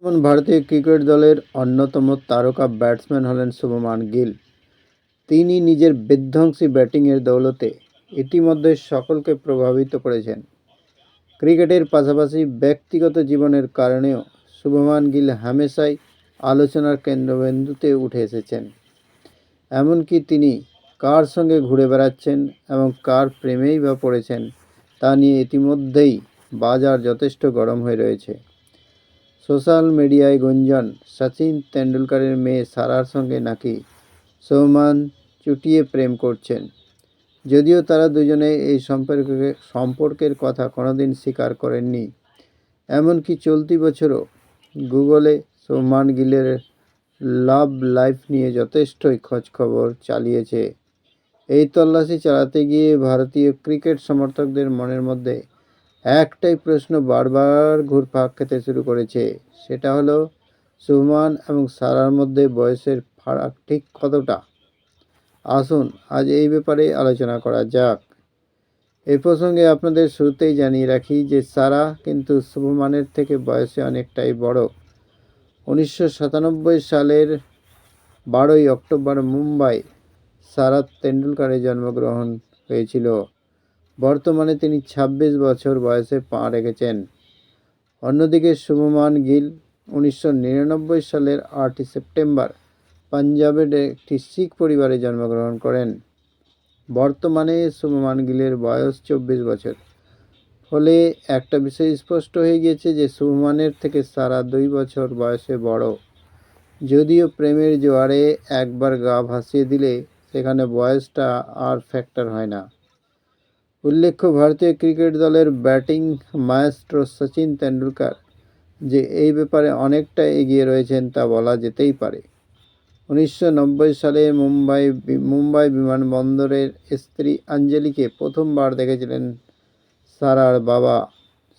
যেমন ভারতীয় ক্রিকেট দলের অন্যতম তারকা ব্যাটসম্যান হলেন শুভমান গিল। তিনি নিজের বিধ্বংসী ব্যাটিংয়ের দৌলতে ইতিমধ্যে সকলকে প্রভাবিত করেছেন। ক্রিকেটের পাশাপাশি ব্যক্তিগত জীবনের কারণেও শুভমান গিল হামেশাই আলোচনার কেন্দ্রবিন্দুতে উঠে এসেছেন। এমনকি তিনি কার সঙ্গে ঘুরে বেড়াচ্ছেন এবং কার প্রেমেই বা পড়েছেন তা নিয়ে ইতিমধ্যেই বাজার যথেষ্ট গরম হয়ে রয়েছে। সোশ্যাল মিডিয়ায় গুঞ্জন সচিন তেন্ডুলকরের মেয়ে সারার সঙ্গে নাকি শুভমান চুটিয়ে প্রেম করছেন, যদিও তারা দুজনে এই সম্পর্কের কথা কোনোদিন স্বীকার করেননি। এমনকি চলতি বছরও গুগলে শুভমান গিলের লাভ লাইফ নিয়ে যথেষ্টই খোঁজখবর চালিয়েছে। এই তল্লাশি চালাতে গিয়ে ভারতীয় ক্রিকেট সমর্থকদের মনের মধ্যে একটাই প্রশ্ন বারবার ঘুরপাক খেতে শুরু করেছে, সেটা হলো শুভমান এবং সারার মধ্যে বয়সের ফারাক ঠিক কতটা। আসুন আজ এই ব্যাপারে আলোচনা করা যাক। এই প্রসঙ্গে আপনাদের শুরুতেই জানিয়ে রাখি যে সারা কিন্তু শুভমানের থেকে বয়সে অনেকটাই বড়। 1997 সালের 12ই অক্টোবর মুম্বাই সারা তেন্ডুলকরের জন্মগ্রহণ হয়েছিল। বর্তমানে তিনি 26 বছর বয়সে পা রেখেছেন। অন্যদিকে শুভমান গিল 1999 সালের 8ই সেপ্টেম্বর পাঞ্জাবের একটি শিখ পরিবারে জন্মগ্রহণ করেন। বর্তমানে শুভমান গিলের বয়স 24 বছর। ফলে একটা বিষয় স্পষ্ট হয়ে গিয়েছে যে শুভমানের থেকে সারা 2 বছর বয়সে বড়। যদিও প্রেমের জোয়ারে একবার গা ভাসিয়ে দিলে সেখানে বয়সটা আর ফ্যাক্টর হয় না। উল্লেখ্য, ভারতীয় ক্রিকেট দলের ব্যাটিং মায়েস্ট্রো সচিন তেন্ডুলকর যে এই ব্যাপারে অনেকটা এগিয়ে রয়েছেন তা বলা যেতেই পারে। 1990 সালে মুম্বাই বিমানবন্দরের স্ত্রী অঞ্জলিকে প্রথমবার দেখেছিলেন সারার বাবা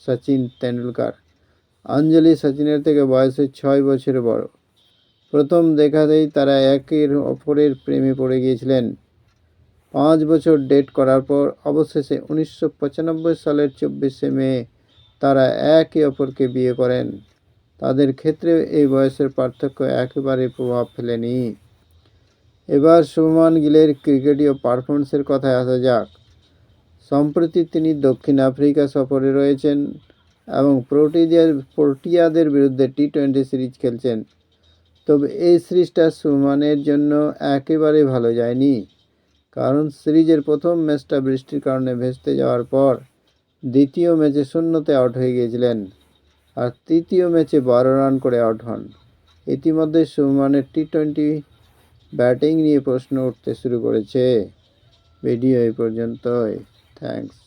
সচিন তেন্ডুলকর। অঞ্জলি সচিনের থেকে বয়সে 6 বছর বড়। প্রথম দেখাতেই তারা একের অপরের প্রেমে পড়ে গিয়েছিলেন। 5 বছর ডেট করার পর অবশেষে 1995 সালের 24শে মে তারা একে অপরকে বিয়ে করেন। তাদের ক্ষেত্রে এই বয়সের পার্থক্য একেবারে প্রভাব ফেলেনি। এবার শুভমান গিলের ক্রিকেটীয় পারফরমেন্সের কথায় আসা যাক। সম্প্রতি তিনি দক্ষিণ আফ্রিকা সফরে রয়েছেন এবং প্রোটিয়াদের বিরুদ্ধে টি-20 সিরিজ খেলছেন। তবে এই সিরিজটা শুভমানের জন্য একেবারে ভালো যায়নি, কারণ সিরিজের প্রথম ম্যাচটা বৃষ্টির কারণে ভেস্তে যাওয়ার পর দ্বিতীয় ম্যাচে 0-তে আউট হয়ে গিয়েছিলেন আর তৃতীয় ম্যাচে 12 রান করে আউট হন। ইতিমধ্যে শুভমানের টি-20 ব্যাটিং নিয়ে প্রশ্ন উঠতে শুরু করেছে। ভিডিও এই পর্যন্তই। থ্যাঙ্কস।